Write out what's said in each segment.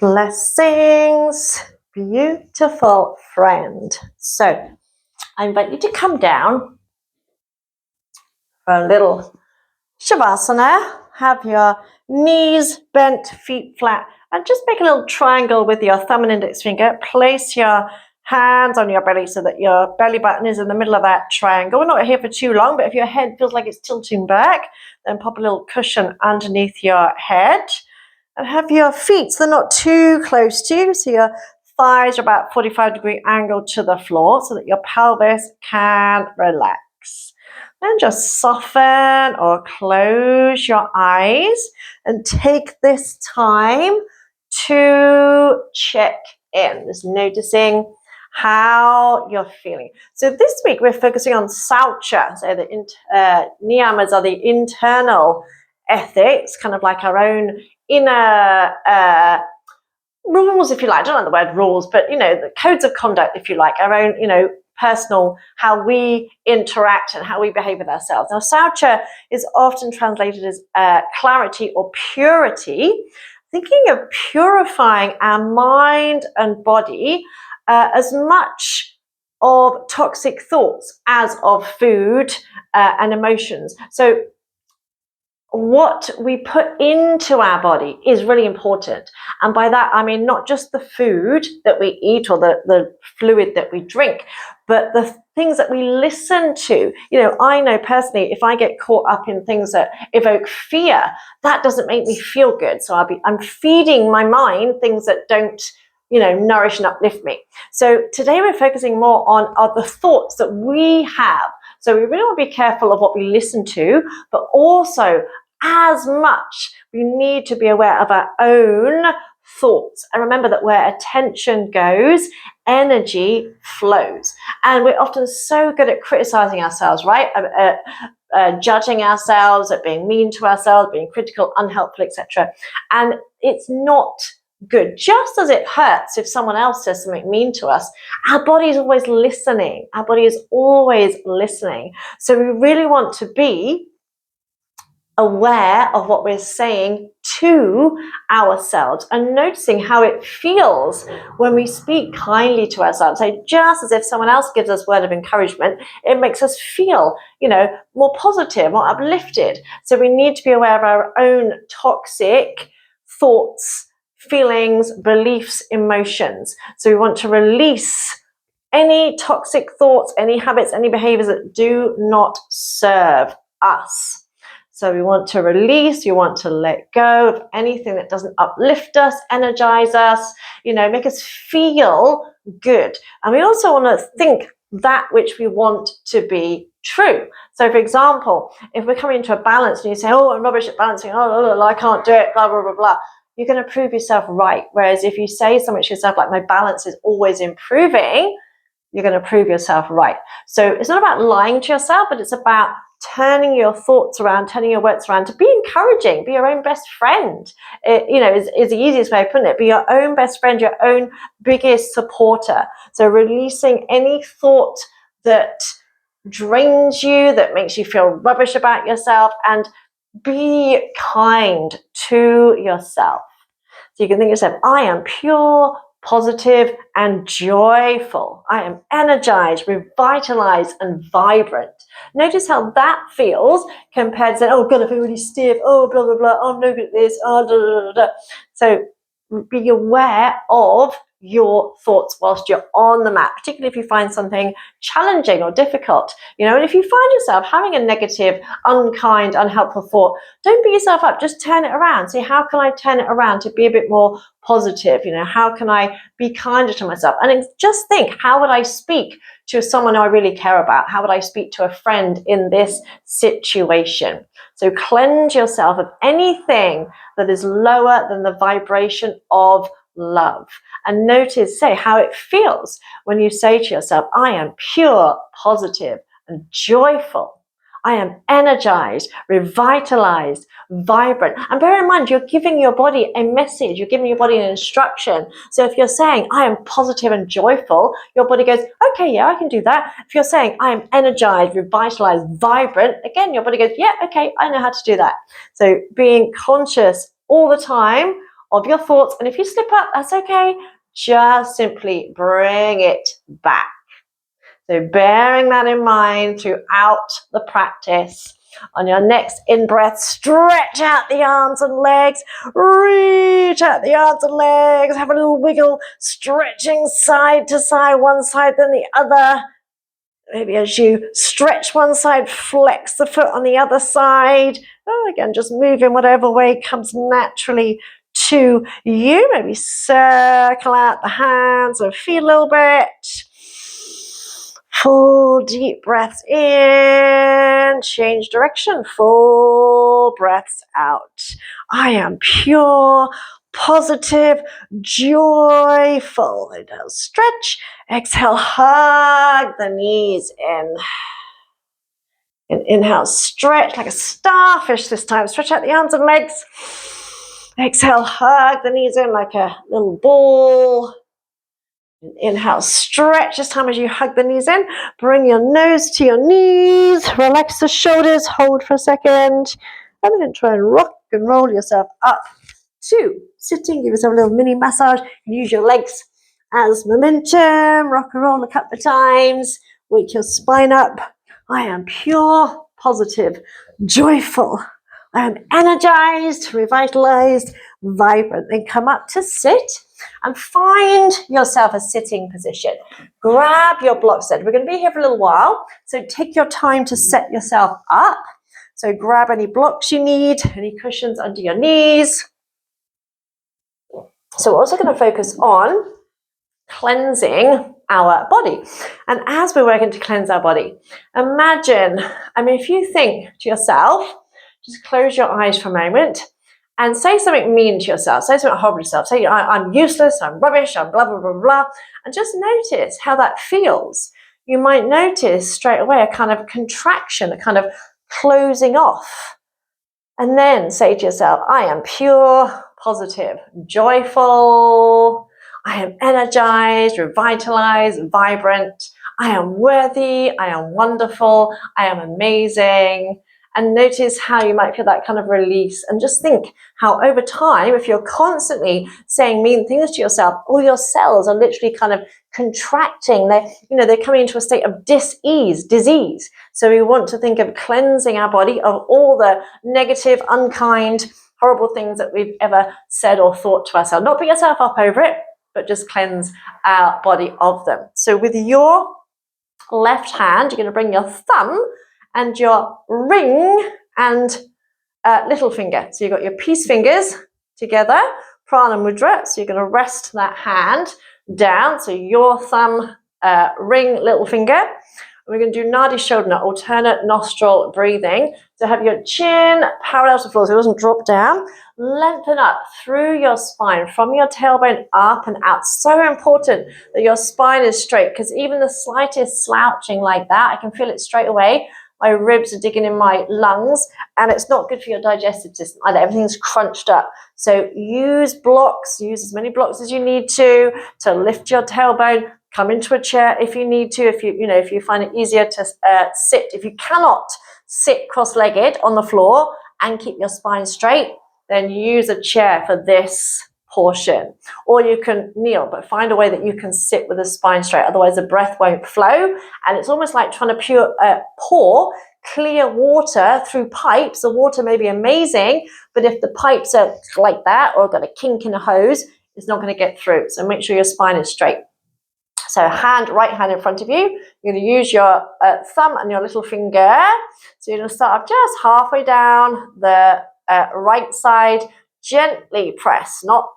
Blessings, beautiful friend. So I invite you to come down for a little Shavasana. Have your knees bent, feet flat, and just make a little triangle with your thumb and index finger. Place your hands on your belly so that your belly button is in the middle of that triangle. We're not here for too long, but if your head feels like it's tilting back, then pop a little cushion underneath your head. And have your feet, so they're not too close to you, so your thighs are about 45-degree angle to the floor so that your pelvis can relax. Then just soften or close your eyes and take this time to check in, just noticing how you're feeling. So this week we're focusing on Saucha, so the niyamas are the internal ethics, kind of like our own inner rules, if you like. I don't know the word rules, but the codes of conduct, if you like, our own personal, how we interact and how we behave with ourselves. Now Saucha is often translated as clarity or purity, thinking of purifying our mind and body as much of toxic thoughts as of food and emotions. So what we put into our body is really important. And by that, I mean not just the food that we eat or the fluid that we drink, but the things that we listen to. I know personally, if I get caught up in things that evoke fear, that doesn't make me feel good. So I'm feeding my mind things that don't nourish and uplift me. So today we're focusing more on the thoughts that we have. So we really want to be careful of what we listen to, but also as much we need to be aware of our own thoughts. And remember that where attention goes, energy flows. And we're often so good at criticizing ourselves, right? Judging ourselves, at being mean to ourselves, being critical, unhelpful, etc. And it's not good. Just as it hurts if someone else says something mean to us, our body is always listening. Our body is always listening. So we really want to be aware of what we're saying to ourselves and noticing how it feels when we speak kindly to ourselves. So just as if someone else gives us word of encouragement, it makes us feel, more positive, more uplifted. So we need to be aware of our own toxic thoughts, feelings, beliefs, emotions. So we want to release any toxic thoughts, any habits, any behaviors that do not serve us. So we want to release, you want to let go of anything that doesn't uplift us, energize us, make us feel good. And we also want to think that which we want to be true. So for example, if we're coming into a balance and you say, oh, I'm rubbish at balancing, oh, I can't do it, blah, blah, blah, blah, you're going to prove yourself right. Whereas if you say something to yourself like my balance is always improving, you're going to prove yourself right. So it's not about lying to yourself, but it's about turning your thoughts around, turning your words around to be encouraging, be your own best friend. Is the easiest way of putting it. Be your own best friend, your own biggest supporter. So releasing any thought that drains you, that makes you feel rubbish about yourself, and be kind to yourself. So you can think to yourself, I am pure, positive, and joyful. I am energized, revitalized, and vibrant. Notice how that feels compared to saying, oh God, I feel really stiff, oh blah, blah, blah, oh, I'm no good at this, oh, da, da, da, da. So be aware of your thoughts whilst you're on the mat, particularly if you find something challenging or difficult. And if you find yourself having a negative, unkind, unhelpful thought, don't beat yourself up, just turn it around. See, how can I turn it around to be a bit more positive? How can I be kinder to myself? And just think, how would I speak to someone who I really care about? How would I speak to a friend in this situation? So cleanse yourself of anything that is lower than the vibration of love. And notice, say, how it feels when you say to yourself, I am pure, positive, and joyful. I am energized, revitalized, vibrant. And bear in mind, you're giving your body a message. You're giving your body an instruction. So if you're saying, I am positive and joyful, your body goes, okay, yeah, I can do that. If you're saying, I am energized, revitalized, vibrant, again, your body goes, yeah, okay, I know how to do that. So being conscious all the time of your thoughts. And if you slip up, that's okay. Just simply bring it back. So bearing that in mind throughout the practice. On your next in-breath, stretch out the arms and legs. Reach out the arms and legs. Have a little wiggle, stretching side to side, one side then the other. Maybe as you stretch one side, flex the foot on the other side. Oh, again, just move in whatever way comes naturally to you. Maybe circle out the hands and feel a little bit. Full deep breaths in, change direction, full breaths out. I am pure, positive, joyful. Inhale, stretch. Exhale, hug the knees in. And inhale, stretch like a starfish this time. Stretch out the arms and legs. Exhale, hug the knees in like a little ball. Inhale, stretch this time as you hug the knees in. Bring your nose to your knees. Relax the shoulders. Hold for a second. And then try and rock and roll yourself up to sitting. Give yourself a little mini massage. Use your legs as momentum. Rock and roll a couple of times. Wake your spine up. I am pure, positive, joyful. I am energized, revitalized, vibrant. Then come up to sit. And find yourself a sitting position. Grab your blocks then. We're going to be here for a little while, so take your time to set yourself up. So grab any blocks you need, any cushions under your knees. So we're also going to focus on cleansing our body. And as we're working to cleanse our body, imagine, if you think to yourself, just close your eyes for a moment, and say something mean to yourself. Say something horrible to yourself. Say, I'm useless, I'm rubbish, I'm blah, blah, blah, blah. And just notice how that feels. You might notice straight away a kind of contraction, a kind of closing off. And then say to yourself, I am pure, positive, joyful. I am energized, revitalized, vibrant. I am worthy. I am wonderful. I am amazing. And notice how you might feel that kind of release. And just think how over time, if you're constantly saying mean things to yourself, all your cells are literally kind of contracting. They're coming into a state of disease. So we want to think of cleansing our body of all the negative, unkind, horrible things that we've ever said or thought to ourselves. Not beat yourself up over it, but just cleanse our body of them. So with your left hand, you're going to bring your thumb and your ring and little finger. So you've got your peace fingers together, prana mudra. So you're going to rest that hand down. So your thumb, ring, little finger. We're going to do Nadi Shodhana, alternate nostril breathing. So have your chin parallel to the floor so it doesn't drop down. Lengthen up through your spine, from your tailbone up and out. So important that your spine is straight, because even the slightest slouching like that, I can feel it straight away. My ribs are digging in my lungs, and it's not good for your digestive system either. Everything's crunched up. So use blocks, use as many blocks as you need to lift your tailbone. Come into a chair if you need to, if you find it easier to sit. If you cannot sit cross-legged on the floor and keep your spine straight, then use a chair for this portion. Or you can kneel, but find a way that you can sit with the spine straight. Otherwise, the breath won't flow. And it's almost like trying to pour clear water through pipes. The water may be amazing, but if the pipes are like that or got a kink in a hose, it's not going to get through. So make sure your spine is straight. So right hand in front of you. You're going to use your thumb and your little finger. So you're going to start up just halfway down the right side. Gently press, not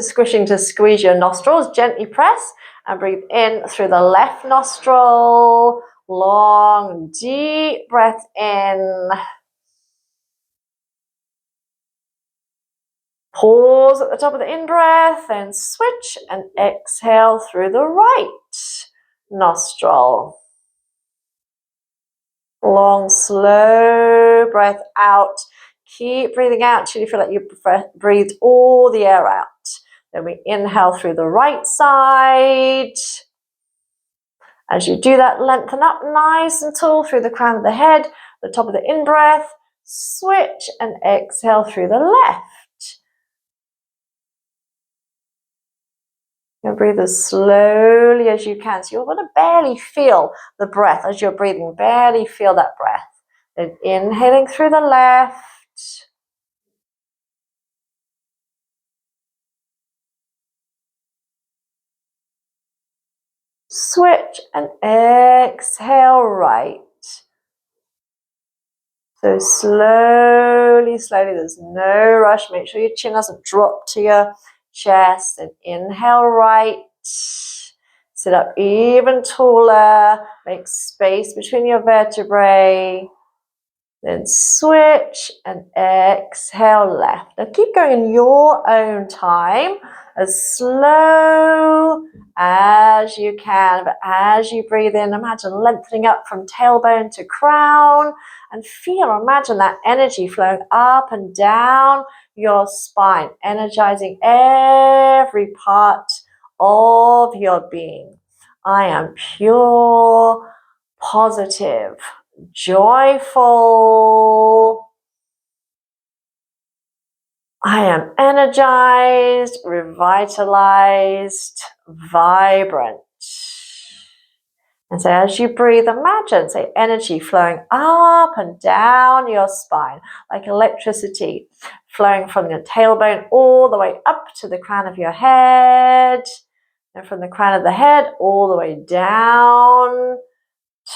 squishing to squeeze your nostrils. Gently press and breathe in through the left nostril. Long, deep breath in. Pause at the top of the in-breath, then switch and exhale through the right nostril. Long, slow breath out. Keep breathing out till you feel like you breathed all the air out. Then we inhale through the right side. As you do that, lengthen up nice and tall through the crown of the head, the top of the in-breath. Switch and exhale through the left. And breathe as slowly as you can. So you're going to barely feel the breath as you're breathing. Barely feel that breath. Then inhaling through the left. Switch and exhale right. So slowly, slowly, there's no rush. Make sure your chin doesn't drop to your chest. And inhale right. Sit up even taller. Make space between your vertebrae. Then switch and exhale left. Now keep going in your own time, as slow as you can. But as you breathe in, imagine lengthening up from tailbone to crown, and imagine that energy flowing up and down your spine, energizing every part of your being. I am pure, positive, joyful. I am energized, revitalized, vibrant. And so as you breathe, imagine, say, energy flowing up and down your spine, like electricity flowing from your tailbone all the way up to the crown of your head, and from the crown of the head all the way down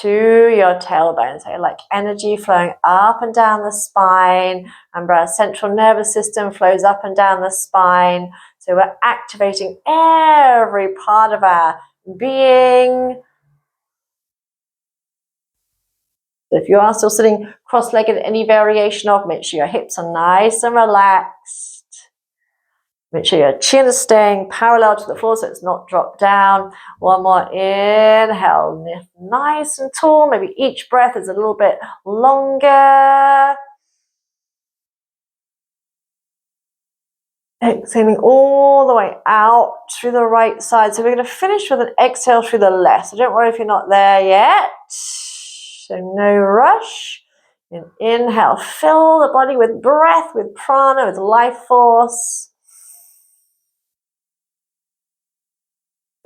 to your tailbone. So like energy flowing up and down the spine, and our central nervous system flows up and down the spine. So we're activating every part of our being. If you are still sitting cross-legged, any variation of, make sure your hips are nice and relaxed. Make sure your chin is staying parallel to the floor so it's not dropped down. One more inhale, nice and tall. Maybe each breath is a little bit longer. Exhaling all the way out through the right side. So we're going to finish with an exhale through the left. So don't worry if you're not there yet. So no rush. And inhale, fill the body with breath, with prana, with life force.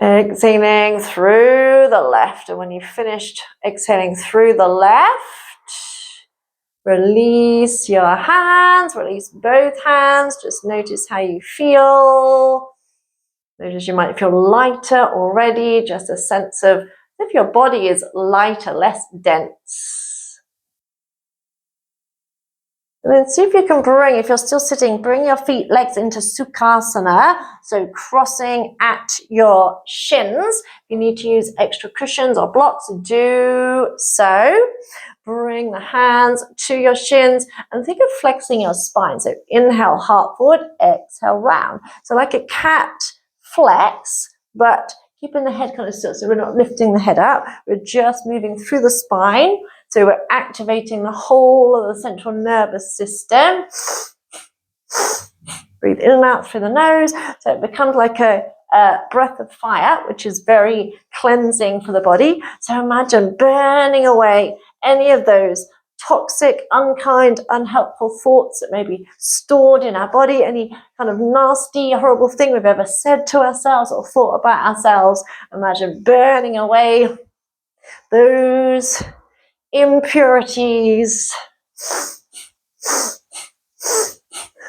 Exhaling through the left. And when you've finished exhaling through the left, release your hands, release both hands. Just notice how you feel. Notice you might feel lighter already, just a sense of if your body is lighter, less dense. And then see if you can bring, if you're still sitting, bring your feet, legs into Sukhasana. So crossing at your shins. If you need to use extra cushions or blocks, do so. Bring the hands to your shins and think of flexing your spine. So inhale, heart forward, exhale, round. So like a cat flex, but keeping the head kind of still. So we're not lifting the head up. We're just moving through the spine. So we're activating the whole of the central nervous system. Breathe in and out through the nose. So it becomes like a breath of fire, which is very cleansing for the body. So imagine burning away any of those toxic, unkind, unhelpful thoughts that may be stored in our body, any kind of nasty, horrible thing we've ever said to ourselves or thought about ourselves. Imagine burning away those impurities,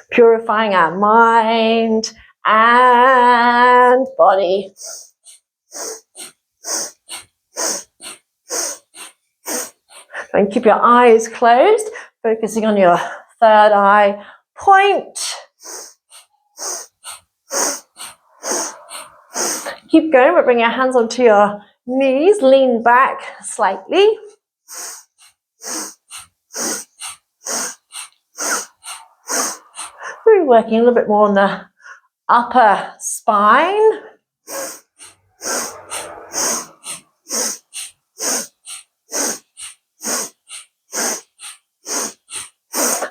purifying our mind and body. And keep your eyes closed, focusing on your third eye point. Keep going, but bring your hands onto your knees, lean back slightly. We're working a little bit more on the upper spine.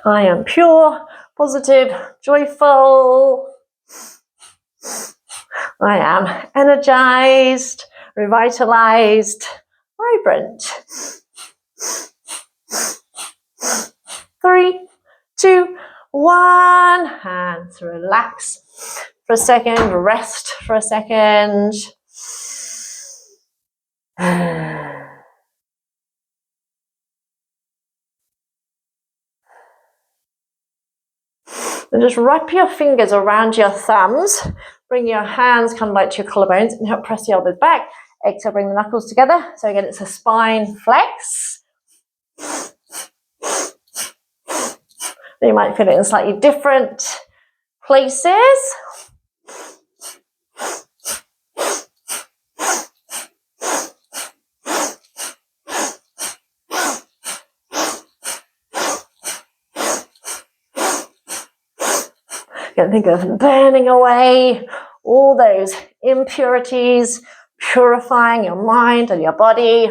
I am pure, positive, joyful. I am energized, revitalized, vibrant. 3, 2, 1. Hands relax. for a second, rest for a second. And just wrap your fingers around your thumbs. Bring your hands kind of like to your collarbones and help press the elbows back. Exhale, bring the knuckles together. So again, it's a spine flex. You might feel it in slightly different places. You can think of burning away all those impurities, purifying your mind and your body.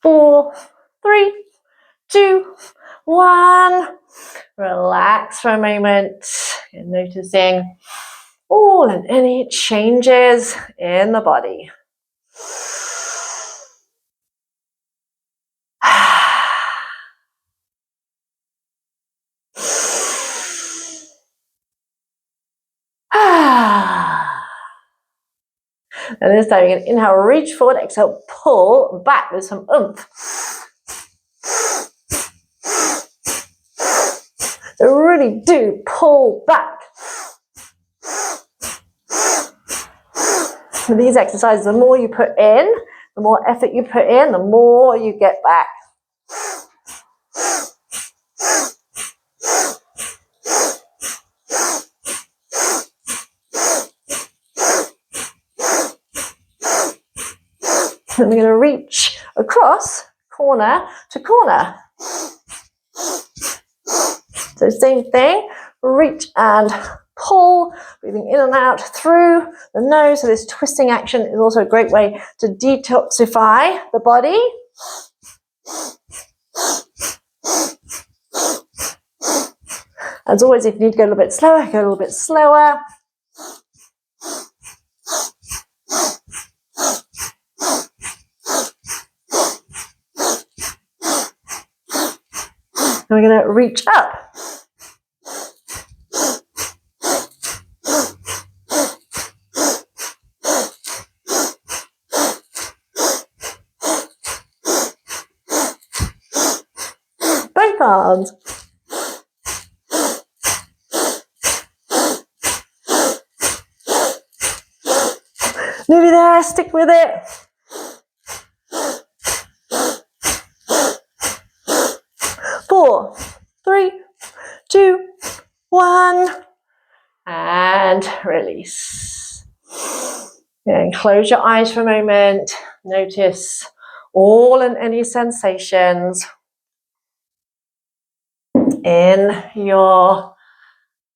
Four, three, two, one. Relax for a moment and noticing all and any changes in the body. And this time you can inhale, reach forward, exhale, pull back with some oomph. So really do pull back. With these exercises, the more you put in, the more effort you put in, the more you get back. And we're going to reach across corner to corner. So same thing, reach and pull, breathing in and out through the nose. So this twisting action is also a great way to detoxify the body. As always, if you need to go a little bit slower, go a little bit slower. And we're going to reach up. Both arms. Nearly there, stick with it. Four, three, two, one, and release. And close your eyes for a moment. Notice all and any sensations in your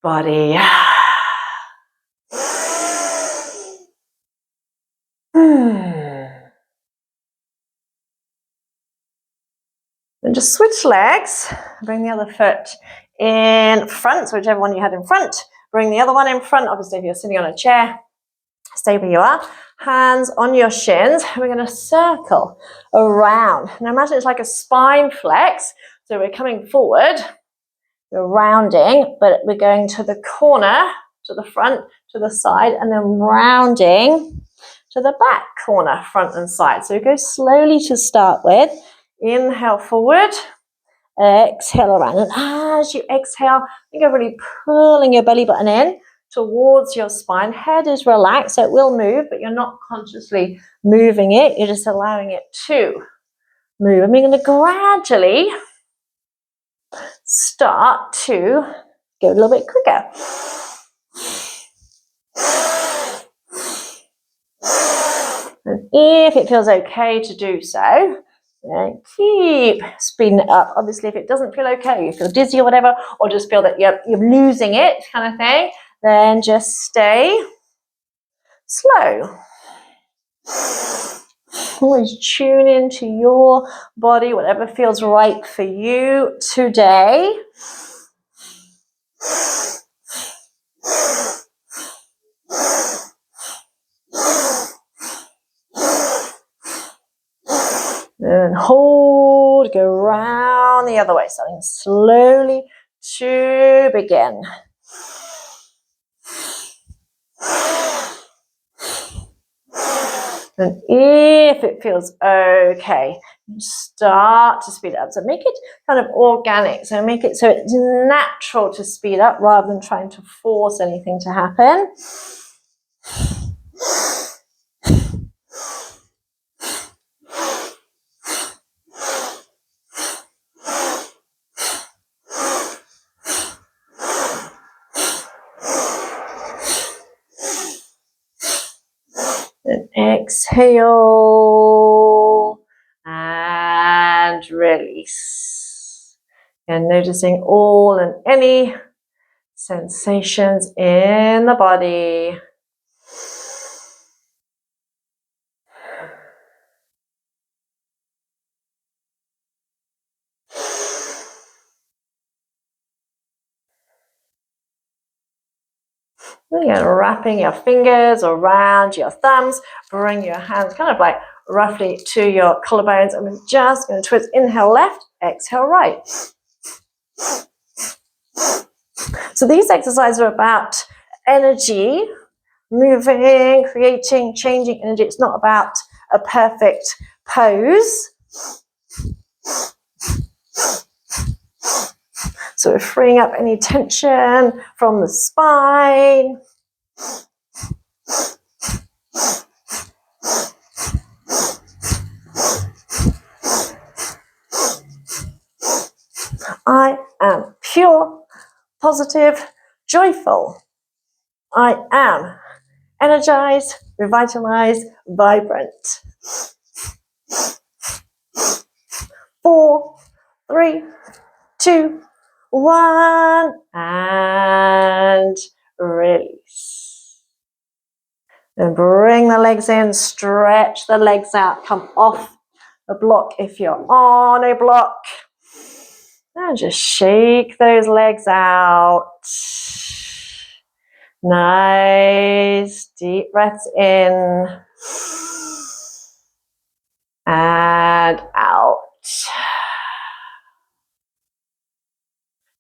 body. And just switch legs. Bring the other foot in front, so whichever one you had in front. Bring the other one in front. Obviously, if you're sitting on a chair, stay where you are. Hands on your shins. We're going to circle around. Now imagine it's like a spine flex. So we're coming forward, we're rounding, but we're going to the corner, to the front, to the side, and then rounding to the back corner, front and side. So go slowly to start with. Inhale forward, exhale around. And as you exhale, think of really pulling your belly button in towards your spine. Head is relaxed, so it will move, but you're not consciously moving it. You're just allowing it to move. And we're going to gradually start to go a little bit quicker. And if it feels okay to do so, then keep speeding it up. Obviously, if it doesn't feel okay, you feel dizzy or whatever, or just feel that you're losing it kind of thing, then just stay slow. Always tune into your body, whatever feels right for you today. And hold, go round the other way, starting slowly to begin. And if it feels okay, start to speed it up. So make it kind of organic. So make it so it's natural to speed up rather than trying to force anything to happen. And exhale and release. And noticing all and any sensations in the body. Again, wrapping your fingers around your thumbs, bring your hands kind of like roughly to your collarbones, and we're just going to twist. Inhale left, exhale right. So these exercises are about energy, moving, creating, changing energy. It's not about a perfect pose. So we're freeing up any tension from the spine. I am pure, positive, joyful. I am energized, revitalized, vibrant. 4, 3, 2, 1, and release. And bring the legs in, stretch the legs out, come off the block if you're on a block. And just shake those legs out. Nice deep breaths in and out.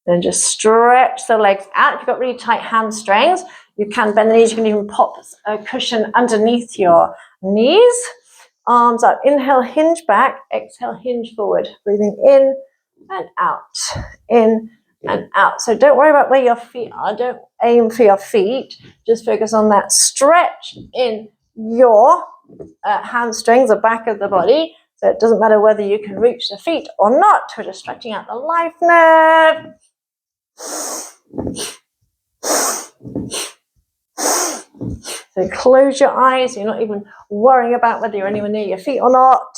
Then just stretch the legs out. If you've got really tight hamstrings, you can bend the knees. You can even pop a cushion underneath your knees. Arms up. Inhale, hinge back. Exhale, hinge forward. Breathing in and out. In and out. So don't worry about where your feet are. Don't aim for your feet. Just focus on that stretch in your hamstrings, the back of the body. So it doesn't matter whether you can reach the feet or not. We're just stretching out the life nerve. So close your eyes. You're not even worrying about whether you're anywhere near your feet or not.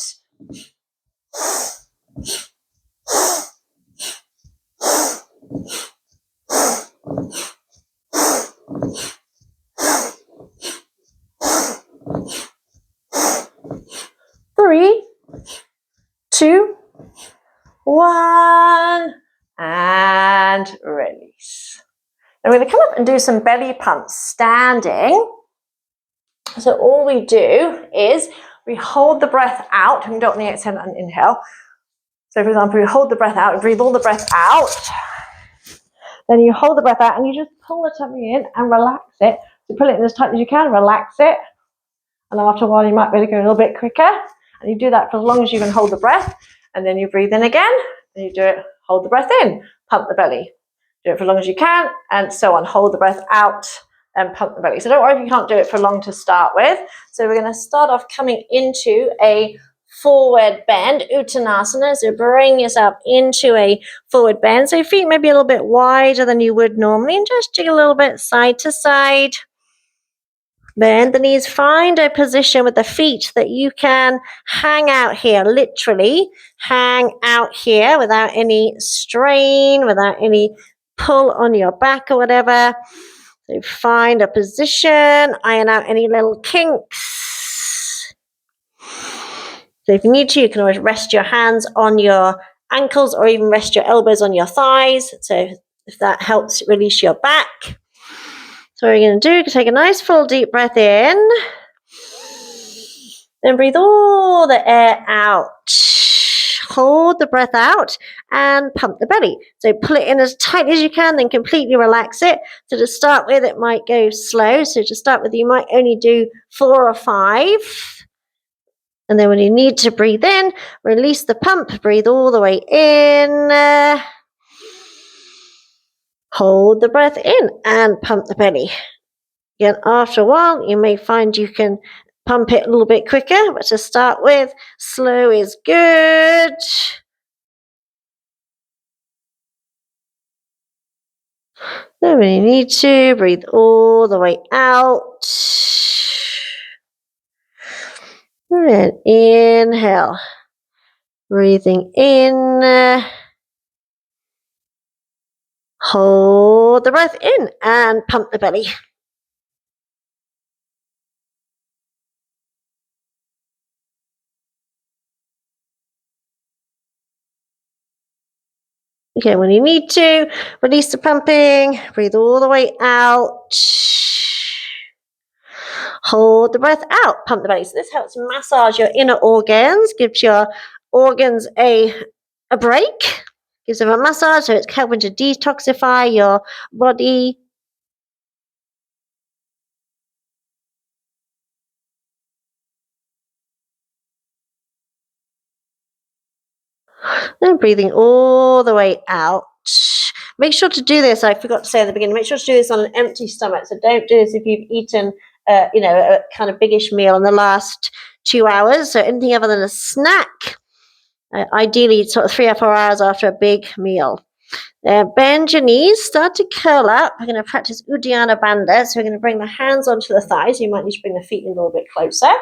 Three, 2, 1, and release. And we're going to come up and do some belly pumps standing. So all we do is we hold the breath out. We don't need to exhale and inhale. So for example, we hold the breath out, breathe all the breath out. Then you hold the breath out and you just pull the tummy in and relax it. So pull it in as tight as you can, relax it. And then after a while, you might be able to go a little bit quicker. And you do that for as long as you can hold the breath. And then you breathe in again. And you do it, hold the breath in, pump the belly. Do it for as long as you can, and so on. Hold the breath out and pump the belly. So don't worry if you can't do it for long to start with. So we're going to start off coming into a forward bend, Uttanasana. So bring yourself into a forward bend. So your feet may be a little bit wider than you would normally, and just jig a little bit side to side. Bend the knees, find a position with the feet that you can hang out here, literally hang out here without any strain, without any pull on your back or whatever. So find a position, iron out any little kinks. So if you need to, you can always rest your hands on your ankles or even rest your elbows on your thighs. So if that helps release your back. So what you're going to do, you can take a nice full deep breath in. Then breathe all the air out. hold the breath out and pump the belly. So pull it in as tight as you can, then completely relax it. So to start with, it might go slow. So to start with, you might only do 4 or 5. And then when you need to breathe in, release the pump, breathe all the way in. Hold the breath in and pump the belly. Again, after a while, you may find you can pump it a little bit quicker, but to start with, slow is good. Then when you need to, breathe all the way out. And then inhale. Breathing in. Hold the breath in and pump the belly. Okay, when you need to, release the pumping, breathe all the way out. Hold the breath out, pump the belly. So this helps massage your inner organs, gives your organs a break, gives them a massage, so it's helping to detoxify your body. Then breathing all the way out. Make sure to do this, I forgot to say at the beginning, make sure to do this on an empty stomach. So don't do this if you've eaten a kind of biggish meal in the last 2 hours. So anything other than a snack, ideally sort of 3 or 4 hours after a big meal. Bend your knees, start to curl up. We're going to practice Uddiyana Bandha. So we're going to bring the hands onto the thighs. You might need to bring the feet in a little bit closer.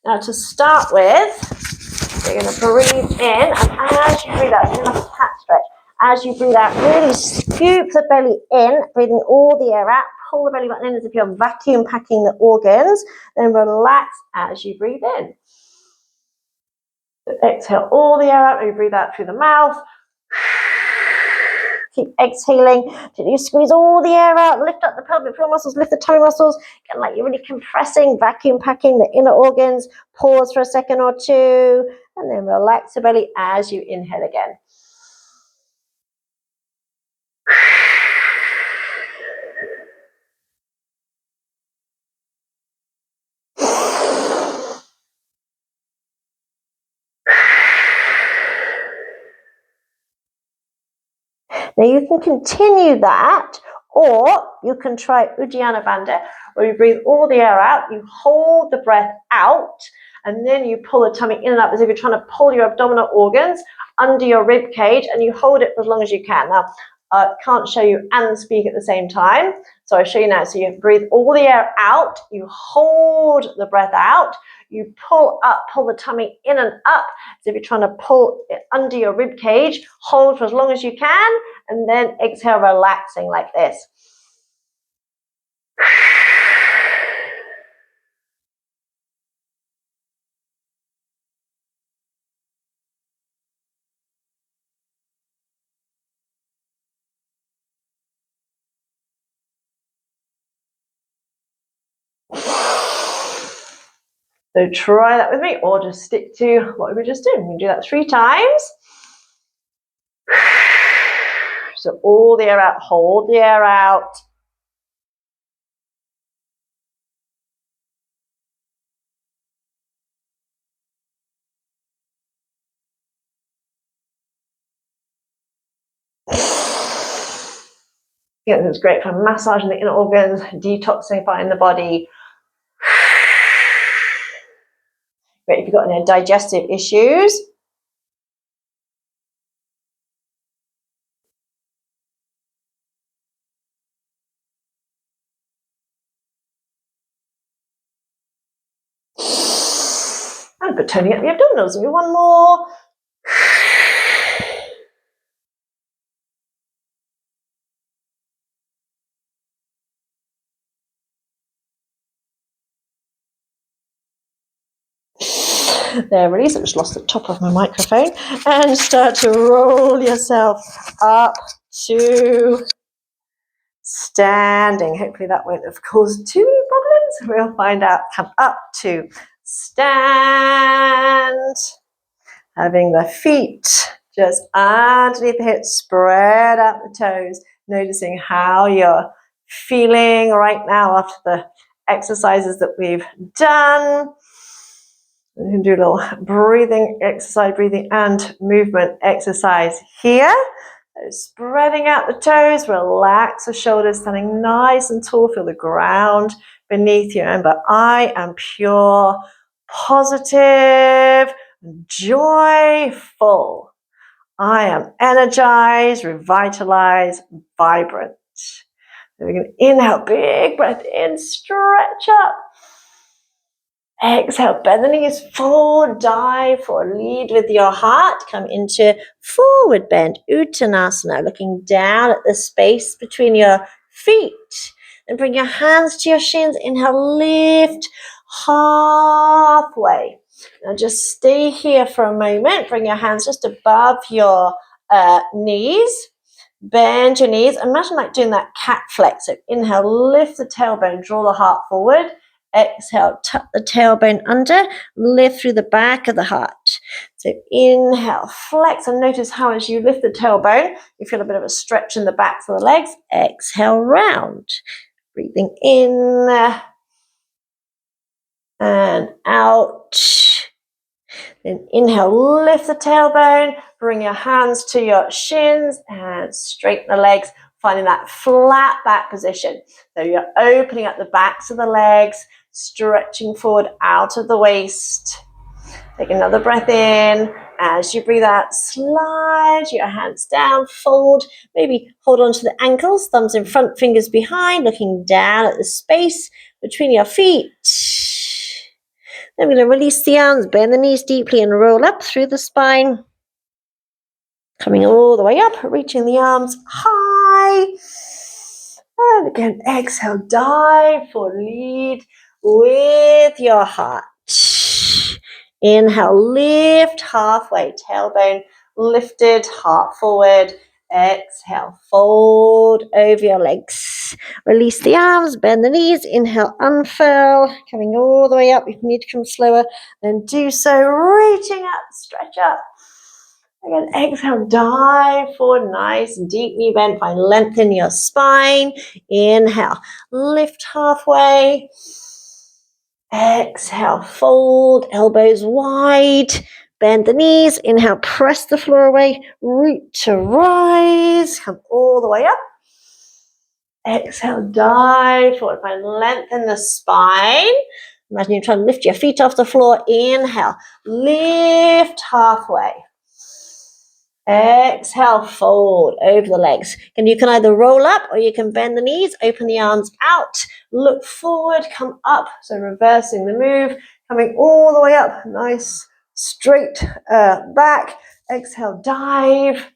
Now to start with, you're going to breathe in, and as you breathe out, you're going to cat stretch. As you breathe out, really scoop the belly in, breathing all the air out. Pull the belly button in as if you're vacuum packing the organs. Then relax as you breathe in. So exhale all the air out. You breathe out through the mouth. Keep exhaling till you squeeze all the air out. Lift up the pelvic floor muscles, lift the tummy muscles. Get like you're really compressing, vacuum packing the inner organs. Pause for a second or two, and then relax the belly as you inhale again. Now you can continue that, or you can try Uddiyana Bandha, where you breathe all the air out, you hold the breath out, and then you pull the tummy in and up as if you're trying to pull your abdominal organs under your rib cage, and you hold it for as long as you can. Now, I can't show you and speak at the same time, so I'll show you now. So you breathe all the air out, you hold the breath out, you pull up, pull the tummy in and up as if you're trying to pull it under your rib cage, hold for as long as you can, and then exhale, relaxing like this. So try that with me, or just stick to what we were just doing. We can do that 3 times. So all the air out, hold the air out. Yeah, this is great for massaging the inner organs, detoxifying the body. Great if you've got any digestive issues. And but toning up the abdominals. Maybe one more. There, release. I just lost the top of my microphone. And start to roll yourself up to standing. Hopefully that won't have caused too many problems. We'll find out. Come up to stand. Having the feet just underneath the hips, spread out the toes, noticing how you're feeling right now after the exercises that we've done. We can do a little breathing exercise, breathing and movement exercise here. So spreading out the toes, relax the shoulders, standing nice and tall. Feel the ground beneath you. Remember, I am pure, positive, joyful. I am energized, revitalized, vibrant. So we can inhale, big breath in, stretch up. Exhale, bend the knees, forward dive, forward lead with your heart. Come into forward bend, Uttanasana, looking down at the space between your feet. And bring your hands to your shins. Inhale, lift halfway. Now just stay here for a moment. Bring your hands just above your knees. Bend your knees. Imagine like doing that cat flex. So inhale, lift the tailbone, draw the heart forward. Exhale, tuck the tailbone under, lift through the back of the heart. So inhale, flex, and notice how as you lift the tailbone, you feel a bit of a stretch in the backs of the legs. Exhale, round. Breathing in and out. Then inhale, lift the tailbone, bring your hands to your shins and straighten the legs, finding that flat back position. So you're opening up the backs of the legs, stretching forward out of the waist. Take another breath in. As you breathe out, slide your hands down, fold, maybe hold on to the ankles, thumbs in front, fingers behind, looking down at the space between your feet. Then we're going to release the arms, bend the knees deeply and roll up through the spine. Coming all the way up, reaching the arms high. And again, exhale, dive for lead with your heart. Inhale, lift halfway, tailbone lifted, heart forward. Exhale, fold over your legs. Release the arms, bend the knees. Inhale, unfurl, coming all the way up. If you need to come slower, then do so. Reaching up, stretch up. Again, exhale, dive forward, nice deep knee bend. Find length in your spine. Inhale, lift halfway. Exhale, fold, elbows wide. Bend the knees. Inhale, press the floor away. Root to rise. Come all the way up. Exhale, dive forward. Find length in the spine. Imagine you're trying to lift your feet off the floor. Inhale, lift halfway. Exhale, fold over the legs. And you can either roll up or you can bend the knees, open the arms out, look forward, come up. So reversing the move, coming all the way up. Nice, straight back. Exhale, dive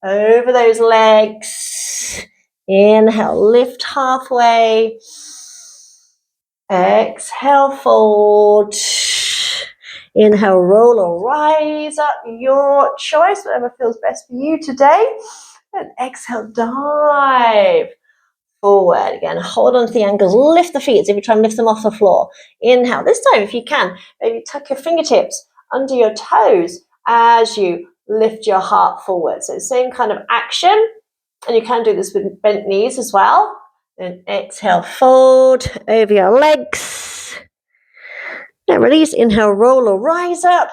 over those legs. Inhale, lift halfway. Exhale, fold. Inhale, roll or rise up, your choice, whatever feels best for you today. And exhale, dive forward. Again, hold on to the ankles, lift the feet as if you try and lift them off the floor. Inhale. This time, if you can, maybe tuck your fingertips under your toes as you lift your heart forward. So same kind of action. And you can do this with bent knees as well. And exhale, fold over your legs. Now release, inhale, roll or rise up.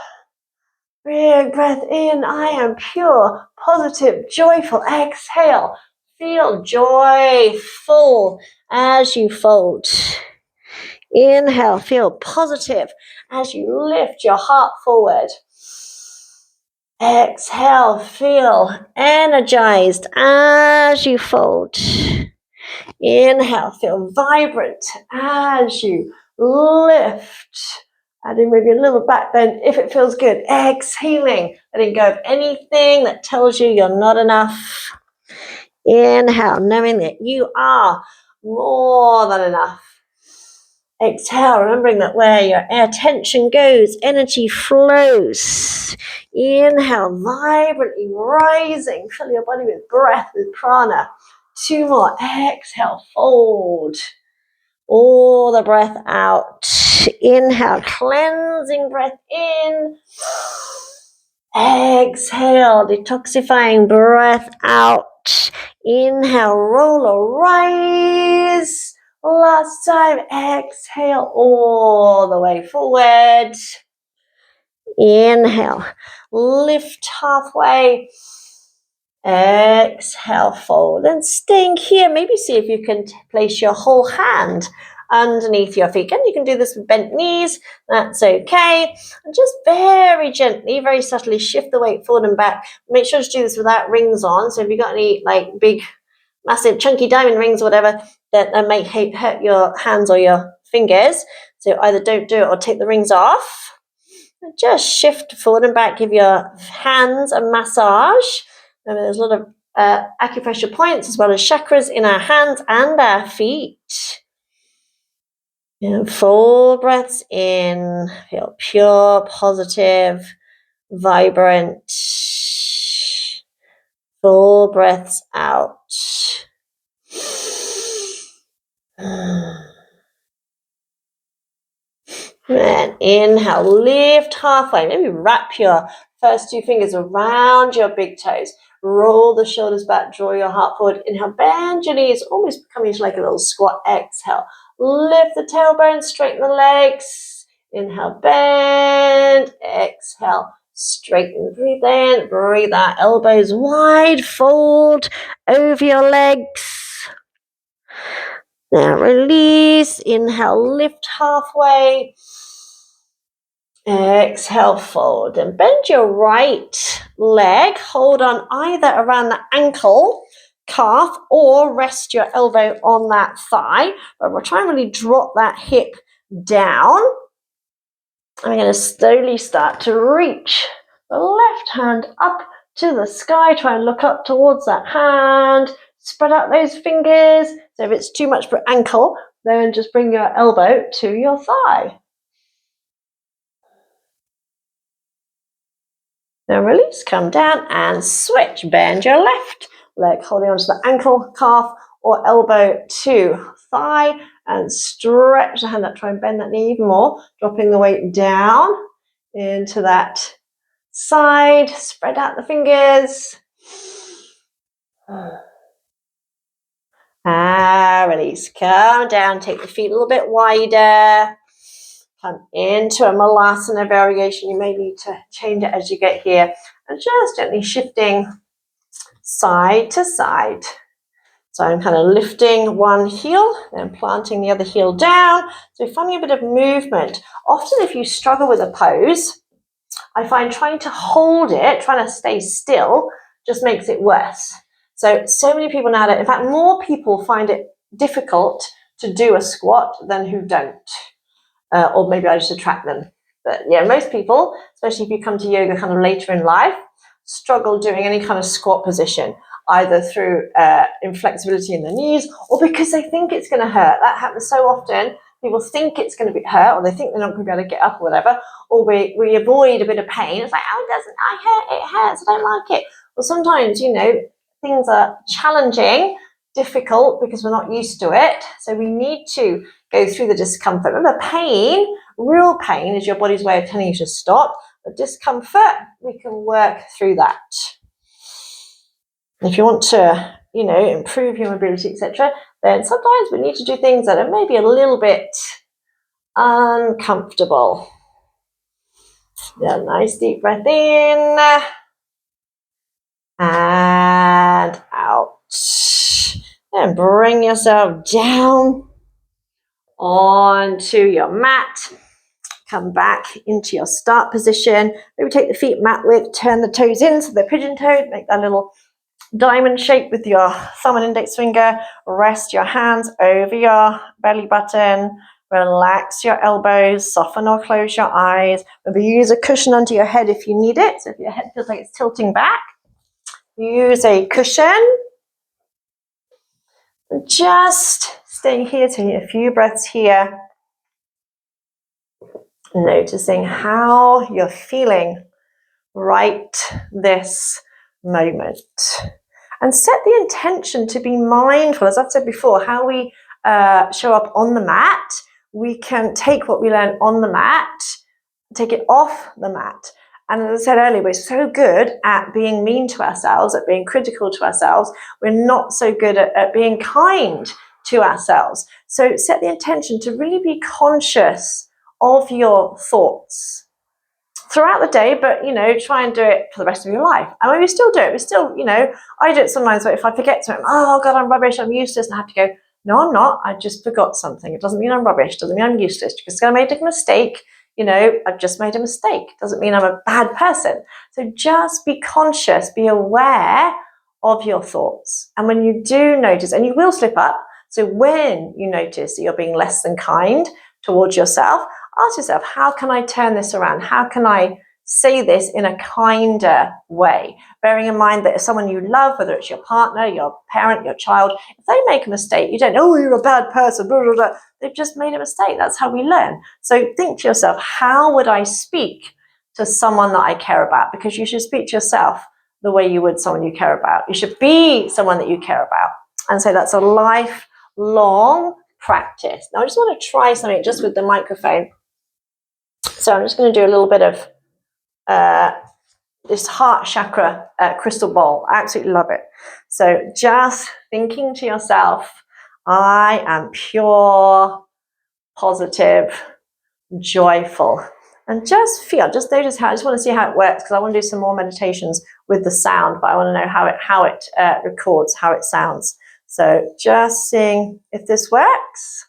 Big breath in, I am pure, positive, joyful. Exhale, feel joyful as you fold. Inhale, feel positive as you lift your heart forward. Exhale, feel energized as you fold. Inhale, feel vibrant as you lift. Adding maybe a little back bend if it feels good. Exhaling, letting go of anything that tells you you're not enough. Inhale, knowing that you are more than enough. Exhale, remembering that where your attention goes, energy flows. Inhale, vibrantly rising. Fill your body with breath, with prana. 2 more. Exhale, fold. All the breath out. Inhale, cleansing breath in. Exhale, detoxifying breath out. Inhale, roll or rise. Last time, exhale all the way forward. Inhale, lift halfway. Exhale, fold. And staying here, maybe see if you can place your whole hand underneath your feet. And you can do this with bent knees, that's okay. And just very gently, very subtly shift the weight forward and back. Make sure to do this without rings on. So if you've got any like big, massive, chunky diamond rings or whatever, that may hurt your hands or your fingers. So either don't do it or take the rings off. And just shift forward and back, give your hands a massage. Remember, there's a lot of acupressure points as well as chakras in our hands and our feet. And full breaths in, feel pure, positive, vibrant. Full breaths out. And inhale, lift halfway. Maybe wrap your first two fingers around your big toes. Roll the shoulders back, draw your heart forward. Inhale, bend your knees, almost coming into like a little squat. Exhale, lift the tailbone, straighten the legs. Inhale, bend. Exhale, straighten. Breathe in, breathe out. Elbows wide, fold over your legs. Now release. Inhale, lift halfway. Exhale, fold and bend your right leg. Hold on either around the ankle, calf, or rest your elbow on that thigh. But we're trying to really drop that hip down. I'm going to slowly start to reach the left hand up to the sky. Try and look up towards that hand. Spread out those fingers. So if it's too much for ankle, then just bring your elbow to your thigh. Now release, come down and switch. Bend your left leg, holding onto the ankle, calf, or elbow to thigh, and stretch the hand up. Try and bend that knee even more, dropping the weight down into that side. Spread out the fingers. Release, come down, take the feet a little bit wider. Come into a Malasana variation. You may need to change it as you get here. And just gently shifting side to side. So I'm kind of lifting one heel, then planting the other heel down. So finding a bit of movement. Often if you struggle with a pose, I find trying to hold it, trying to stay still, just makes it worse. So many people now, in fact, more people find it difficult to do a squat than who don't. Or maybe I just attract them. But yeah, most people, especially if you come to yoga kind of later in life, struggle doing any kind of squat position, either through inflexibility in the knees or because they think it's going to hurt. That happens so often. People think it's going to be hurt, or they think they're not going to be able to get up or whatever, or we avoid a bit of pain. It's like, oh, it hurts, I don't like it. Well, sometimes, things are challenging, difficult because we're not used to it. So we need to go through the discomfort. Remember, pain, real pain, is your body's way of telling you to stop. But discomfort, we can work through that. If you want to, improve your mobility, etc., then sometimes we need to do things that are maybe a little bit uncomfortable. Yeah, nice deep breath in and out. And bring yourself down onto your mat. Come back into your start position. Maybe take the feet mat width, turn the toes in so they're pigeon-toed. Make that little diamond shape with your thumb and index finger. Rest your hands over your belly button. Relax your elbows. Soften or close your eyes. Maybe use a cushion under your head if you need it. So if your head feels like it's tilting back, use a cushion. Just staying here, taking a few breaths here. Noticing how you're feeling right this moment. And set the intention to be mindful. As I've said before, how we show up on the mat, we can take what we learn on the mat, take it off the mat, And as I said earlier, we're so good at being mean to ourselves, at being critical to ourselves. We're not so good at being kind to ourselves. So set the intention to really be conscious of your thoughts throughout the day, but, try and do it for the rest of your life. And when we still do it, we still, I do it sometimes, but if I forget something, oh God, I'm rubbish, I'm useless, and I have to go, no, I'm not, I just forgot something. It doesn't mean I'm rubbish, doesn't mean I'm useless, just because I made a mistake, I've just made a mistake. Doesn't mean I'm a bad person. So just be conscious, be aware of your thoughts. And when you do notice, and you will slip up, so when you notice that you're being less than kind towards yourself, ask yourself, how can I turn this around? How can I say this in a kinder way? Bearing in mind that if someone you love, whether it's your partner, your parent, your child, if they make a mistake, you don't, oh, you're a bad person, blah, blah, blah. They've just made a mistake. That's how we learn. So think to yourself, how would I speak to someone that I care about? Because you should speak to yourself the way you would someone you care about. You should be someone that you care about. And so that's a lifelong practice. Now I just want to try something just with the microphone. So I'm just going to do a little bit of this heart chakra crystal ball. I absolutely love it. So just thinking to yourself, I am pure, positive, joyful. And just notice how, I just want to see how it works, because I want to do some more meditations with the sound, but I want to know how it records, how it sounds. So just seeing if this works.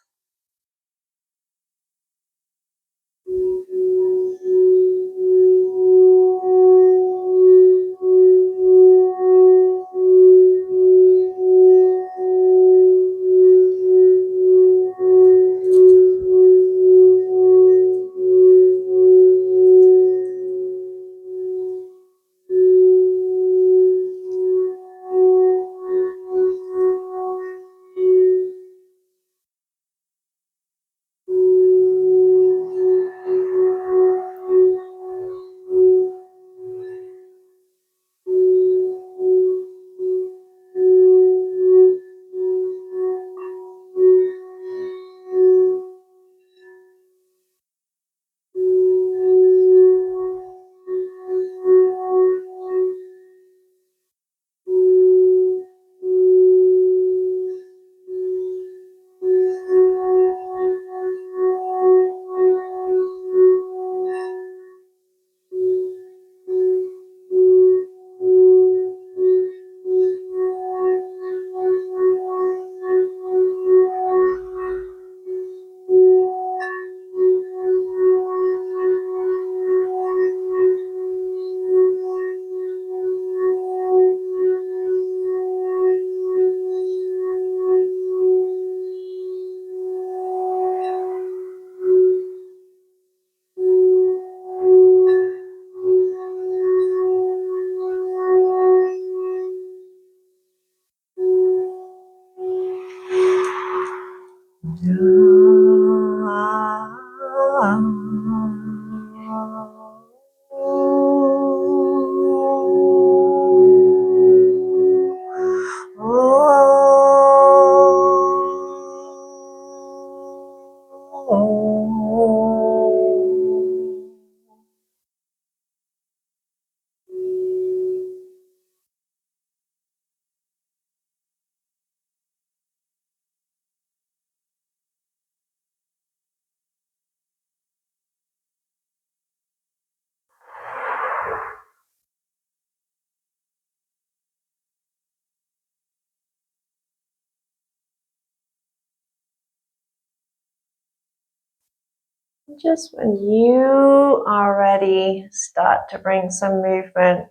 Just when you are ready, start to bring some movement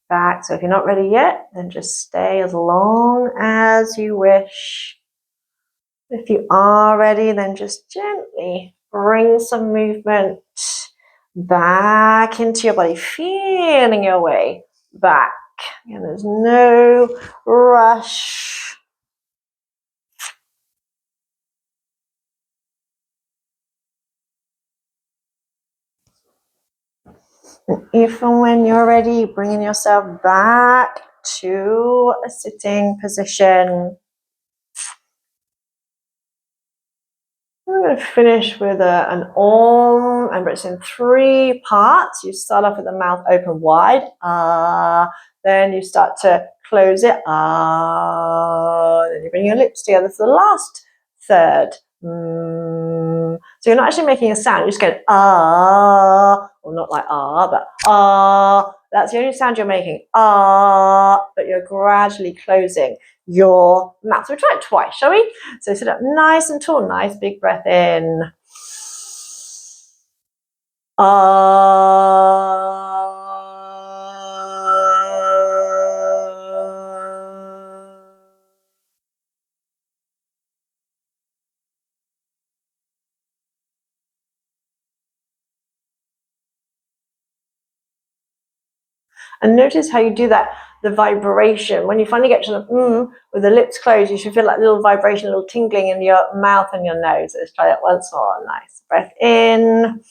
back. So if you're not ready yet, then just stay as long as you wish. If you are ready, then just gently bring some movement back into your body, feeling your way back. And there's no rush. If and when you're ready, bringing yourself back to a sitting position. I'm going to finish with an Om Remember, it's in 3 parts. You start off with the mouth open wide. Then you start to close it. Then you bring your lips together for the last third. So you're not actually making a sound. You're just going or not like but That's the only sound you're making. But you're gradually closing your mouth. So we'll try it twice, shall we? So sit up nice and tall. Nice big breath in. And notice how you do that, the vibration. When you finally get to the with the lips closed, you should feel like a little vibration, a little tingling in your mouth and your nose. Let's try that once more. Nice. Breath in.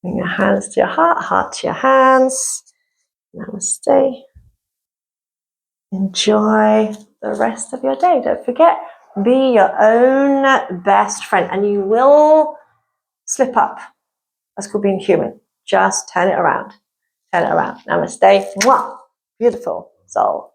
Bring your hands to your heart to your hands. Namaste. Enjoy the rest of your day. Don't forget, be your own best friend, and you will slip up. That's called being human. Just turn it around. Turn it around. Namaste. Mwah. Beautiful soul.